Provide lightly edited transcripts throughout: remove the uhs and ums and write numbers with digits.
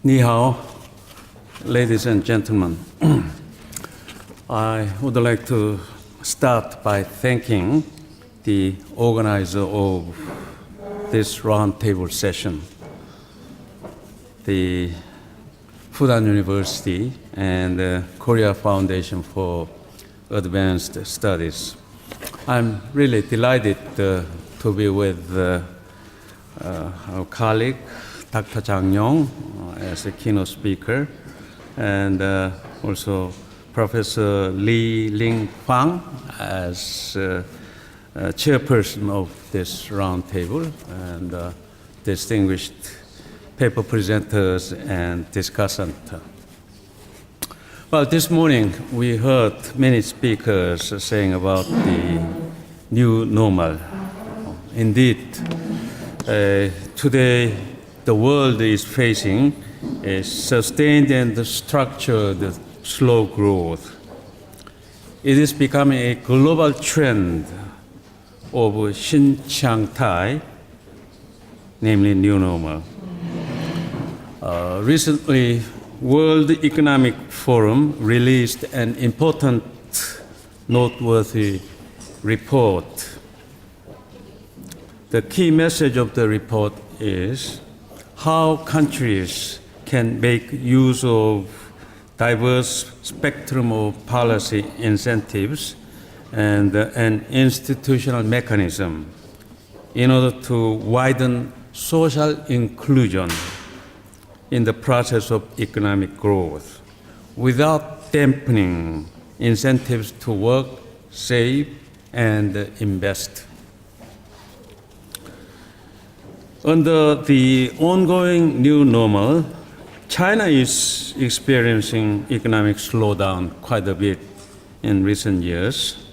Ni hao, ladies and gentlemen. I would like to start by thanking the organizer of this roundtable session, the Fudan University and Korea Foundation for Advanced Studies. I'm really delighted to be with our colleague, Dr. Choong-Yong, as a keynote speaker, and also Professor Li Ling Fang as chairperson of this roundtable, and distinguished paper presenters and discussants. Well, this morning we heard many speakers saying about the new normal. Indeed, today the world is facing a sustained and structured slow growth. It is becoming a global trend of Shanghai, namely new normal. Recently, World Economic Forum released an important, noteworthy report. The key message of the report is how countries can make use of diverse spectrum of policy incentives and an institutional mechanism in order to widen social inclusion in the process of economic growth without dampening incentives to work, save, and invest. Under the ongoing new normal, China is experiencing economic slowdown quite a bit in recent years,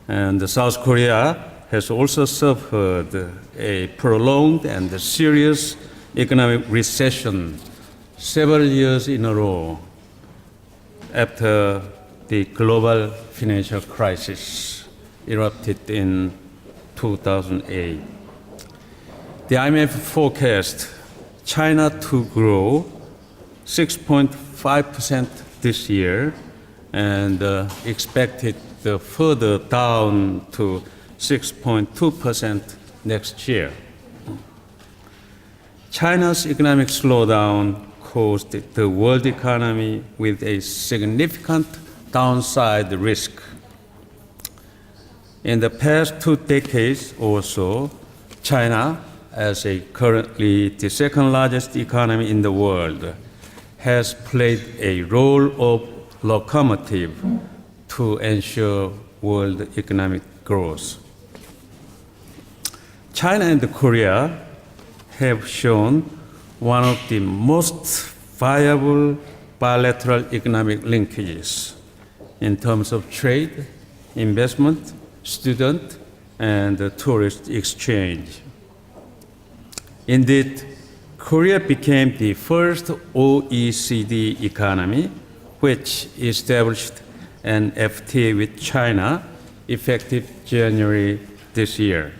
and South Korea has also suffered a prolonged and serious economic recession several years in a row after the global financial crisis erupted in 2008. The IMF forecast China to grow 6.5% this year and expected further down to 6.2% next year. China's economic slowdown caused the world economy with a significant downside risk. In the past 2 decades or so, China, as currently the second largest economy in the world, has played a role of locomotive to ensure world economic growth. China and Korea have shown one of the most viable bilateral economic linkages in terms of trade, investment, student, and tourist exchange. Indeed, Korea became the first OECD economy which established an FTA with China effective January this year.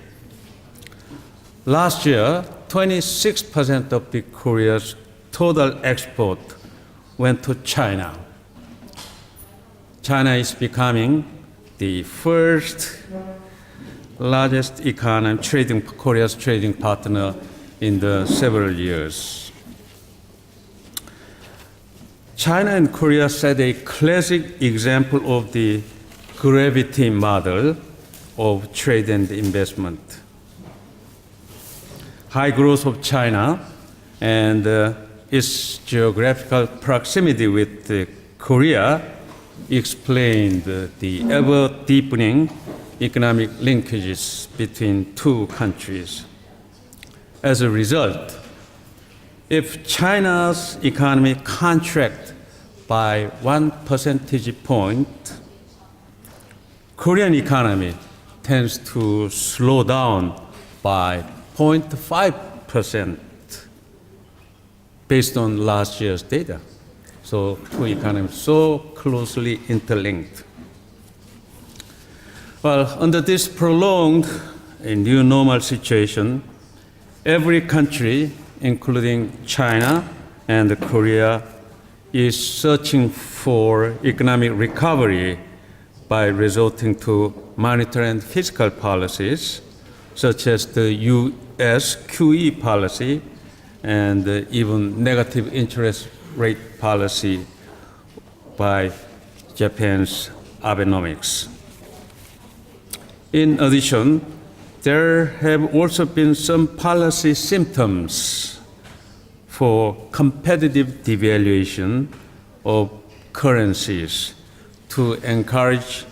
Last year, 26% of the Korea's total export went to China. China is becoming the first largest economy, Korea's trading partner in the several years. China and Korea set a classic example of the gravity model of trade and investment. High growth of China and its geographical proximity with Korea explained the ever-deepening economic linkages between two countries. As a result, if China's economy contracts by 1 percentage point, Korean economy tends to slow down by 0.5% based on last year's data. So two economies so closely interlinked. Well, under this prolonged new normal situation, every country, including China and Korea is searching for economic recovery by resorting to monetary and fiscal policies, such as the U.S. QE policy and even negative interest rate policy by Japan's Abenomics. In addition, there have also been some policy symptoms for competitive devaluation of currencies to encourage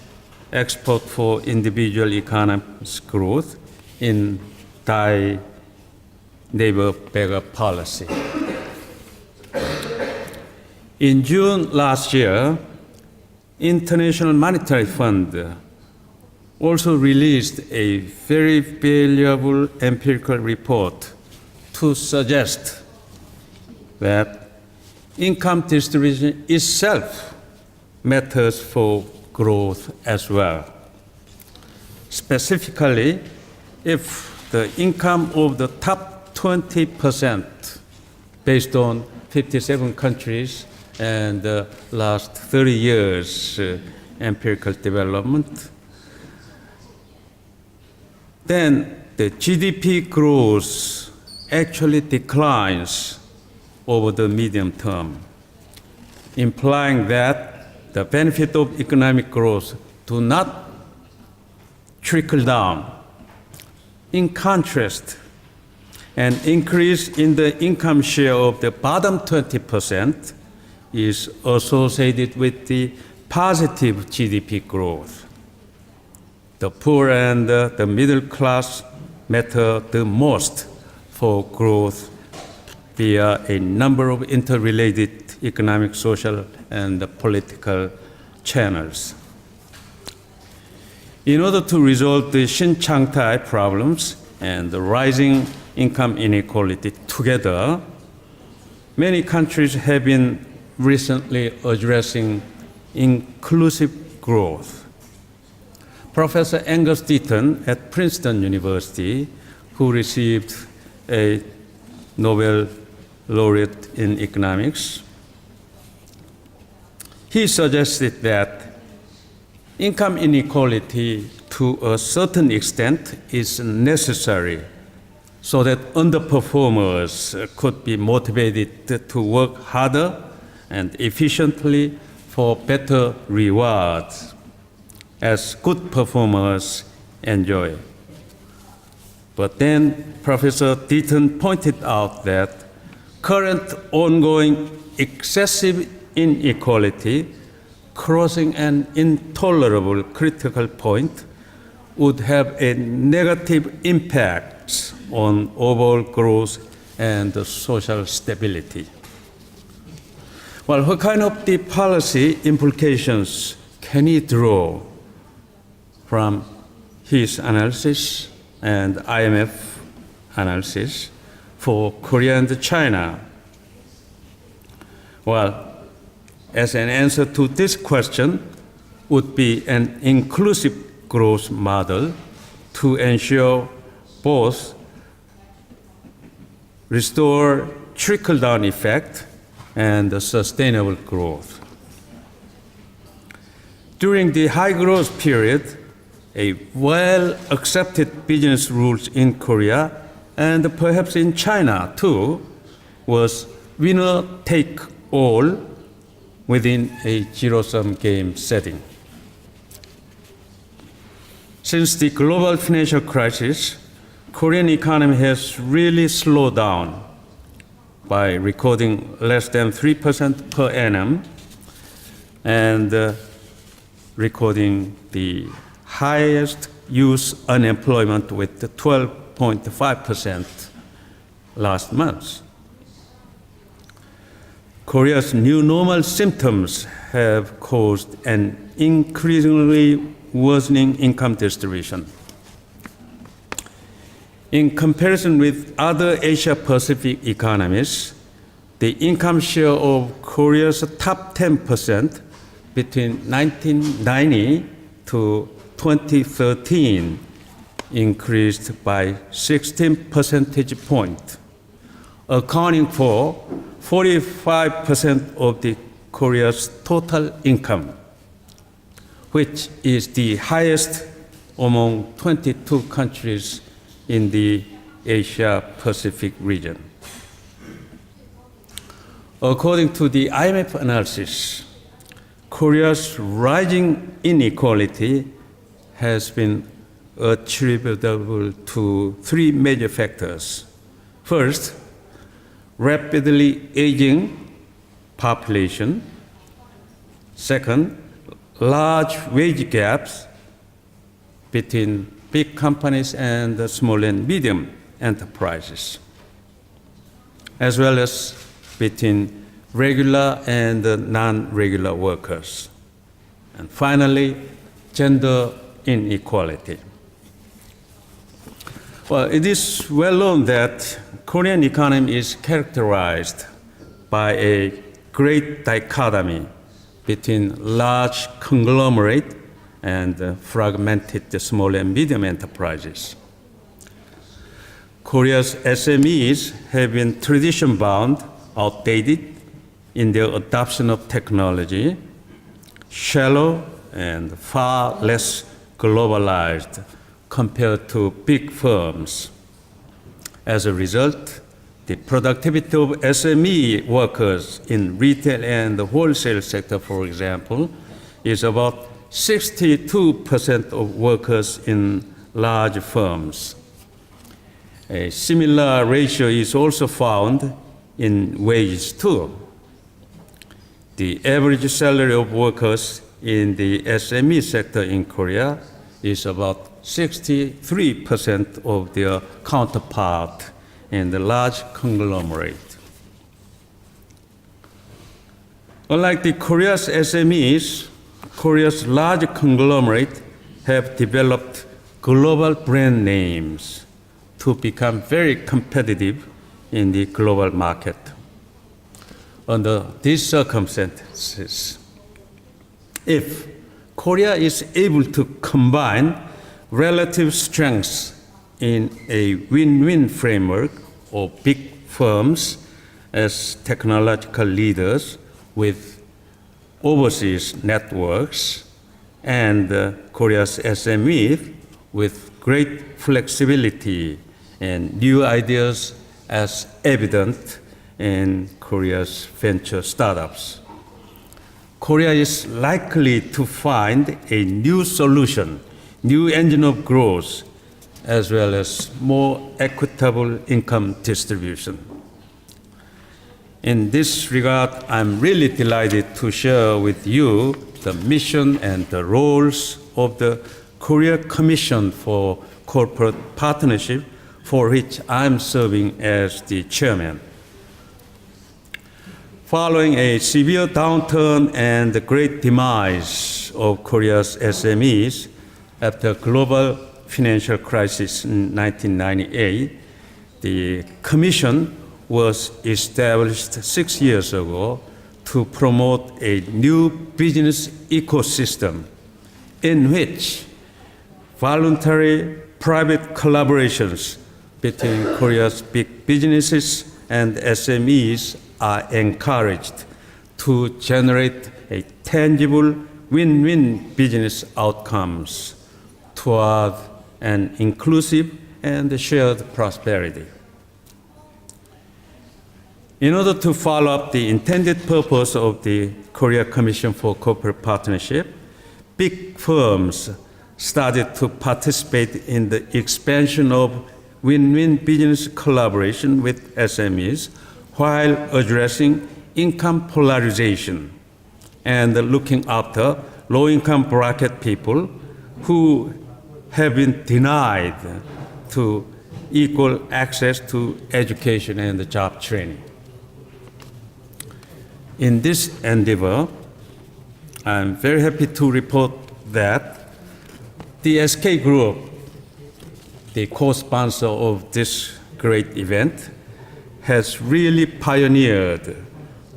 export for individual economies growth in Thai neighbor beggar policy. In June last year, International Monetary Fund also released a very valuable empirical report to suggest that income distribution itself matters for growth as well. Specifically, if the income of the top 20% based on 57 countries and the last 30 years empirical development, then the GDP growth actually declines over the medium term, implying that the benefit of economic growth do not trickle down. In contrast, an increase in the income share of the bottom 20% is associated with the positive GDP growth. The poor and the middle class matter the most for growth via a number of interrelated economic, social, and political channels. In order to resolve the Shin-Chang-Tai problems and the rising income inequality together, many countries have been recently addressing inclusive growth. Professor Angus Deaton at Princeton University, who received a Nobel laureate in economics, he suggested that income inequality to a certain extent is necessary so that underperformers could be motivated to work harder and efficiently for better rewards as good performers enjoy. But then Professor Deaton pointed out that current ongoing excessive inequality crossing an intolerable critical point would have a negative impact on overall growth and social stability. Well, what kind of the policy implications can he draw from his analysis and IMF analysis for Korea and China? Well, as an answer to this question would be an inclusive growth model to ensure both restore trickle-down effect and sustainable growth. During the high growth period, a well-accepted business rules in Korea and perhaps in China too was winner take all within a zero-sum game setting. Since the global financial crisis, Korean economy has really slowed down by recording less than 3% per annum and recording the highest youth unemployment with 12.5% last month. Korea's new normal symptoms have caused an increasingly worsening income distribution. In comparison with other Asia-Pacific economies, the income share of Korea's top 10% between 1990 to 2013 increased by 16 percentage points, accounting for 45% of the Korea's total income, which is the highest among 22 countries in the Asia-Pacific region. According to the IMF analysis, Korea's rising inequality has been attributable to three major factors. First, rapidly aging population. Second, large wage gaps between big companies and the small and medium enterprises, as well as between regular and non-regular workers. And finally, gender inequality. Well, it is well known that Korean economy is characterized by a great dichotomy between large conglomerate and fragmented small and medium enterprises. Korea's SMEs have been tradition-bound, outdated in their adoption of technology, shallow and far less globalized compared to big firms. As a result, the productivity of SME workers in retail and the wholesale sector, for example, is about 62% of workers in large firms. A similar ratio is also found in wages too. The average salary of workers in the SME sector in Korea is about 63% of their counterpart in the large conglomerate. Unlike the Korea's SMEs, Korea's large conglomerate have developed global brand names to become very competitive in the global market. Under these circumstances, if Korea is able to combine relative strengths in a win-win framework of big firms as technological leaders with overseas networks and Korea's SMEs with great flexibility and new ideas as evident in Korea's venture startups, Korea is likely to find a new solution, new engine of growth, as well as more equitable income distribution. In this regard, I'm really delighted to share with you the mission and the roles of the Korea Commission for Corporate Partnership, for which I'm serving as the chairman. Following a severe downturn and the great demise of Korea's SMEs after global financial crisis in 1998, the Commission was established 6 years ago to promote a new business ecosystem in which voluntary private collaborations between Korea's big businesses and SMEs are encouraged to generate a tangible win-win business outcomes toward an inclusive and shared prosperity. In order to follow up the intended purpose of the Korea Commission for Corporate Partnership, big firms started to participate in the expansion of win-win business collaboration with SMEs while addressing income polarization and looking after low-income bracket people who have been denied to equal access to education and job training. In this endeavor, I'm very happy to report that the SK Group, the co-sponsor of this great event, has really pioneered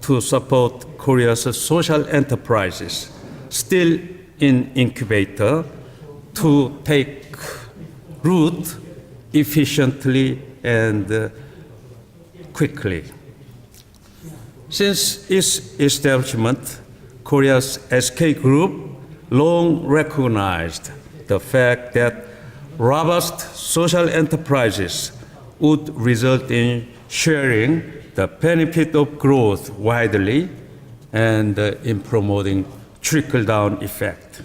to support Korea's social enterprises still in incubator to take root efficiently and quickly. Since its establishment, Korea's SK Group long recognized the fact that robust social enterprises would result in sharing the benefit of growth widely and in promoting trickle-down effect.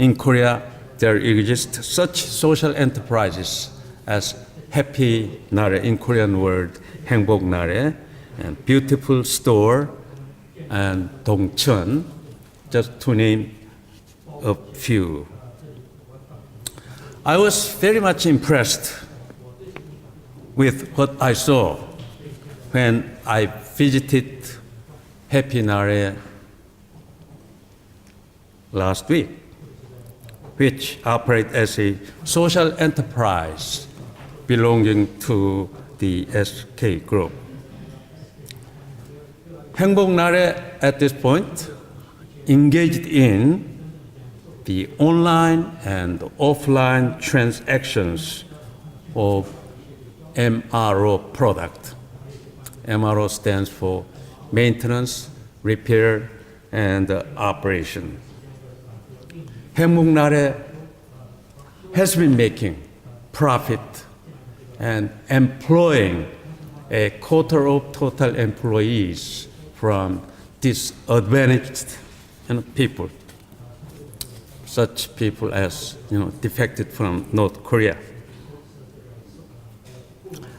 In Korea, there exist such social enterprises as Happy Nare, in Korean word, 행복 나래, and Beautiful Store, and Dongcheon, just to name a few. I was very much impressed with what I saw when I visited Happy Nare last week, which operates as a social enterprise belonging to the SK Group. 행복 나래 at this point engaged in the online and offline transactions of MRO product. MRO stands for maintenance, repair, and operation. 행복 나래 has been making profit and employing a quarter of total employees from disadvantaged people, such people as defected from North Korea.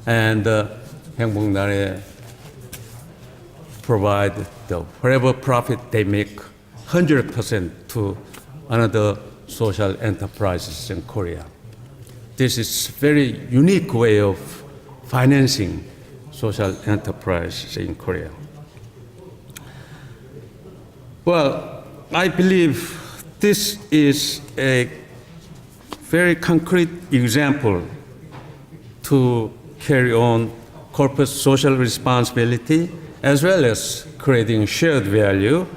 And 행복 나래 provide the whatever profit they make 100% to another social enterprises in Korea. This is a very unique way of financing social enterprises in Korea. Well, I believe this is a very concrete example to carry on corporate social responsibility as well as creating shared value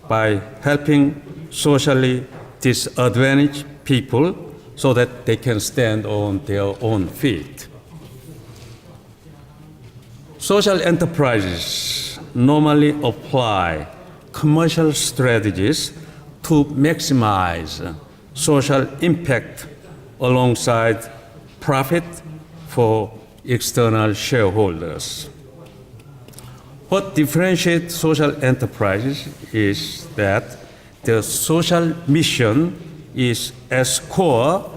by helping socially disadvantaged people so that they can stand on their own feet. Social enterprises normally apply commercial strategies to maximize social impact alongside profit for external shareholders. What differentiates social enterprises is that the social mission is as core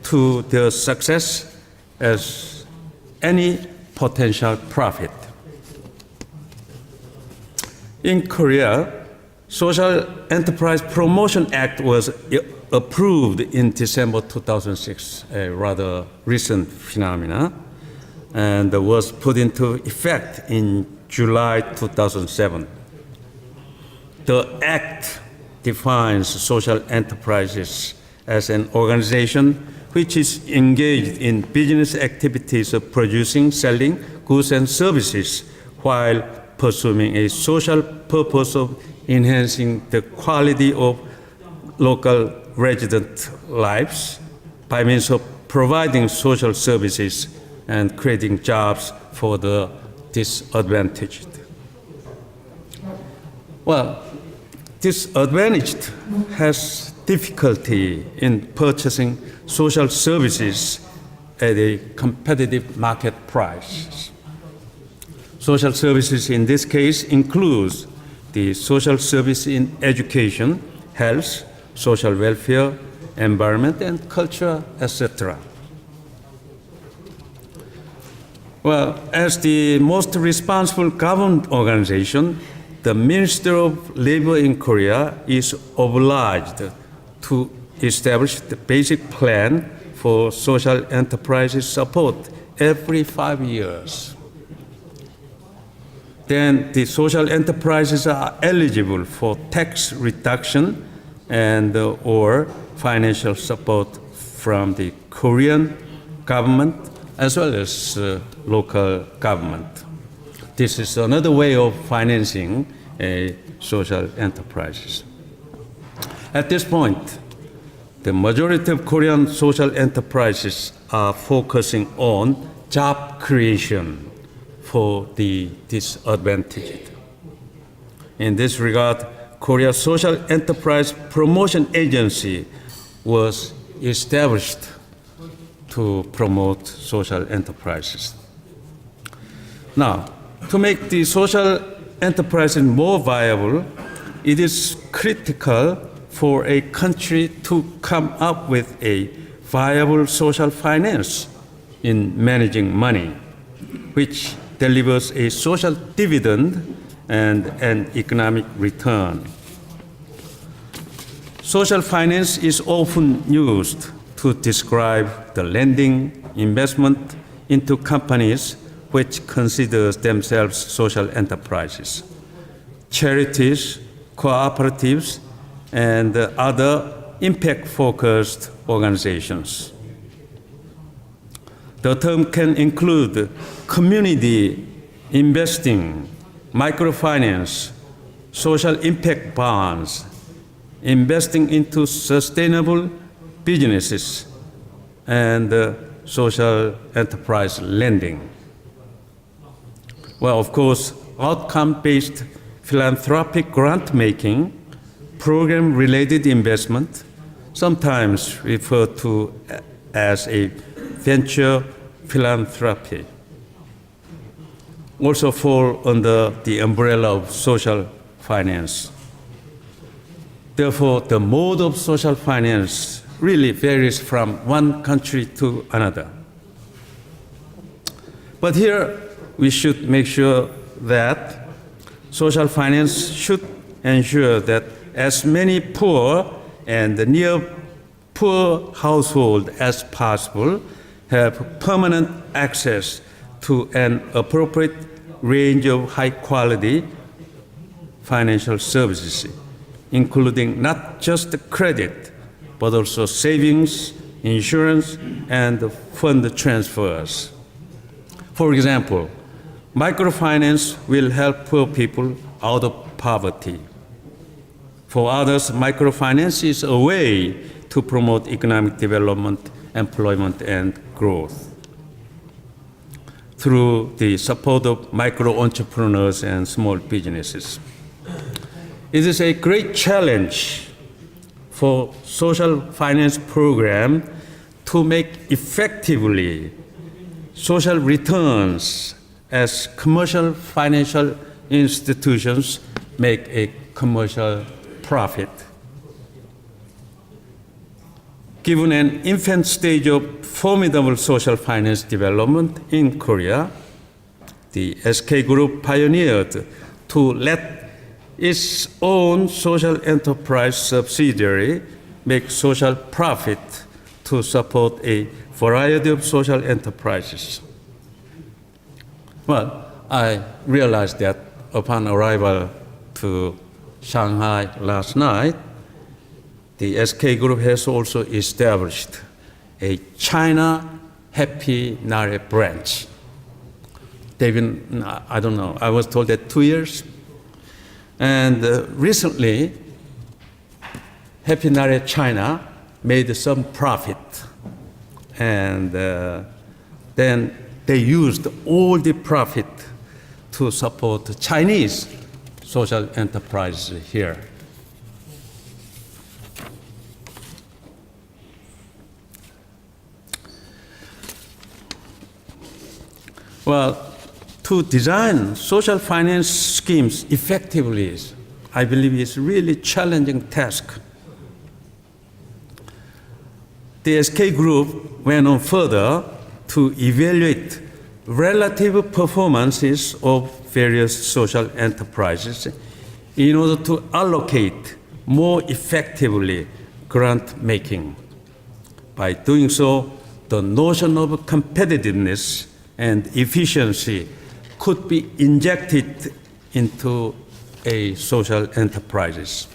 to their success as any potential profit. In Korea, Social Enterprise Promotion Act was approved in December 2006, a rather recent phenomenon, and was put into effect in July 2007. The act defines social enterprises as an organization which is engaged in business activities of producing, selling goods and services while pursuing a social purpose of enhancing the quality of local resident lives by means of providing social services and creating jobs for the disadvantaged. Well, disadvantaged has difficulty in purchasing social services at a competitive market price. Social services in this case includes the social service in education, health, social welfare, environment, and culture, etc. Well, as the most responsible government organization, the Minister of Labor in Korea is obliged to establish the basic plan for social enterprises support every 5 years. Then the social enterprises are eligible for tax reduction and or financial support from the Korean government as well as local government. This is another way of financing social enterprises. At this point, the majority of Korean social enterprises are focusing on job creation for the disadvantaged. In this regard, Korea's Social Enterprise Promotion Agency was established to promote social enterprises. Now, to make the social enterprises more viable, it is critical for a country to come up with a viable social finance in managing money, which delivers a social dividend and an economic return. Social finance is often used to describe the lending investment into companies which consider themselves social enterprises, charities, cooperatives, and other impact-focused organizations. The term can include community investing, microfinance, social impact bonds, investing into sustainable businesses, and social enterprise lending. Well, of course, outcome-based philanthropic grant-making, program-related investment, sometimes referred to as a venture philanthropy, also fall under the umbrella of social finance. Therefore, the mode of social finance really varies from one country to another. But here, we should make sure that social finance should ensure that as many poor and near poor households as possible have permanent access to an appropriate range of high-quality financial services, including not just credit, but also savings, insurance, and fund transfers. For example, microfinance will help poor people out of poverty. For others, microfinance is a way to promote economic development, employment, and growth through the support of micro-entrepreneurs and small businesses. It is a great challenge for social finance program to make effectively social returns as commercial financial institutions make a commercial profit. Given an infant stage of formidable social finance development in Korea, the SK Group pioneered to let its own social enterprise subsidiary make social profit to support a variety of social enterprises. Well, I realized that upon arrival to Shanghai last night, the SK Group has also established a China Happy Nare branch. They've been, I don't know, I was told that 2 years. And recently, Happy Nare China made some profit. And then they used all the profit to support Chinese social enterprise here. Well, to design social finance schemes effectively, I believe is a really challenging task. The SK Group went on further to evaluate relative performances of various social enterprises in order to allocate more effectively grant making. By doing so, the notion of competitiveness and efficiency could be injected into a social enterprises.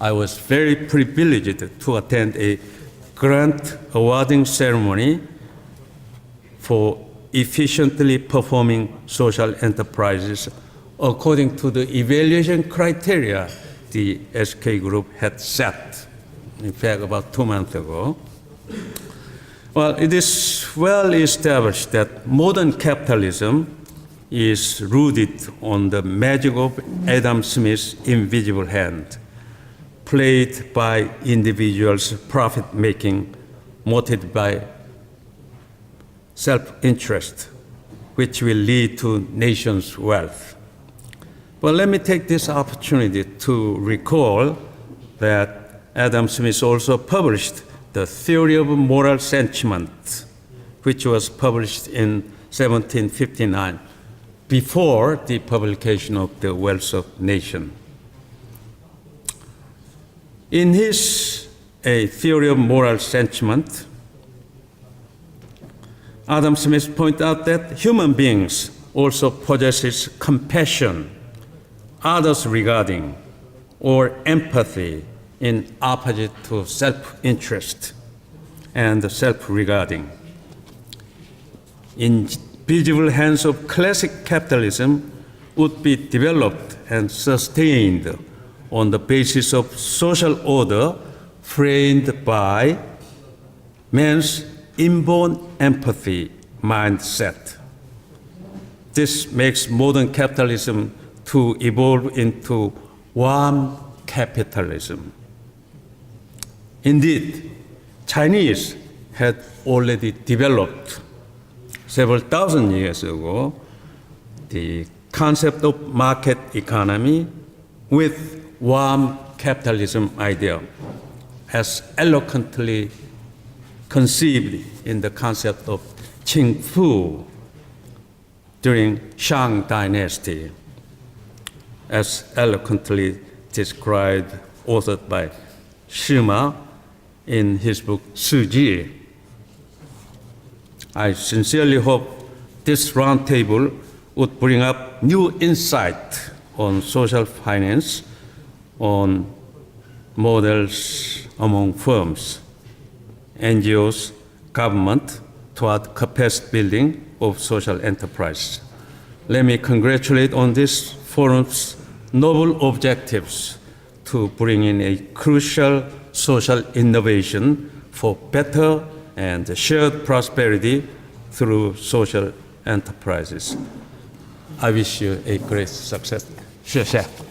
I was very privileged to attend a grant awarding ceremony for efficiently performing social enterprises according to the evaluation criteria the SK Group had set, in fact, about 2 months ago. Well, it is well established that modern capitalism is rooted on the magic of Adam Smith's invisible hand, played by individuals' profit-making, motivated by self-interest, which will lead to nations' wealth. But let me take this opportunity to recall that Adam Smith also published the Theory of Moral Sentiment, which was published in 1759, before the publication of The Wealth of Nations. In his A Theory of Moral Sentiment, Adam Smith pointed out that human beings also possesses compassion, others regarding, or empathy in opposite to self-interest and self-regarding. Invisible hands of classic capitalism would be developed and sustained on the basis of social order framed by man's inborn empathy mindset. This makes modern capitalism to evolve into warm capitalism. Indeed, Chinese had already developed several thousand years ago the concept of market economy with warm capitalism idea, as eloquently conceived in the concept of Qing Fu during Shang Dynasty, as eloquently described, authored by Sima in his book Suji. I sincerely hope this roundtable would bring up new insight on social finance, on models among firms, NGOs, government, toward capacity building of social enterprise. Let me congratulate on this forum's noble objectives to bring in a crucial social innovation for better and shared prosperity through social enterprises. I wish you a great success. 谢谢。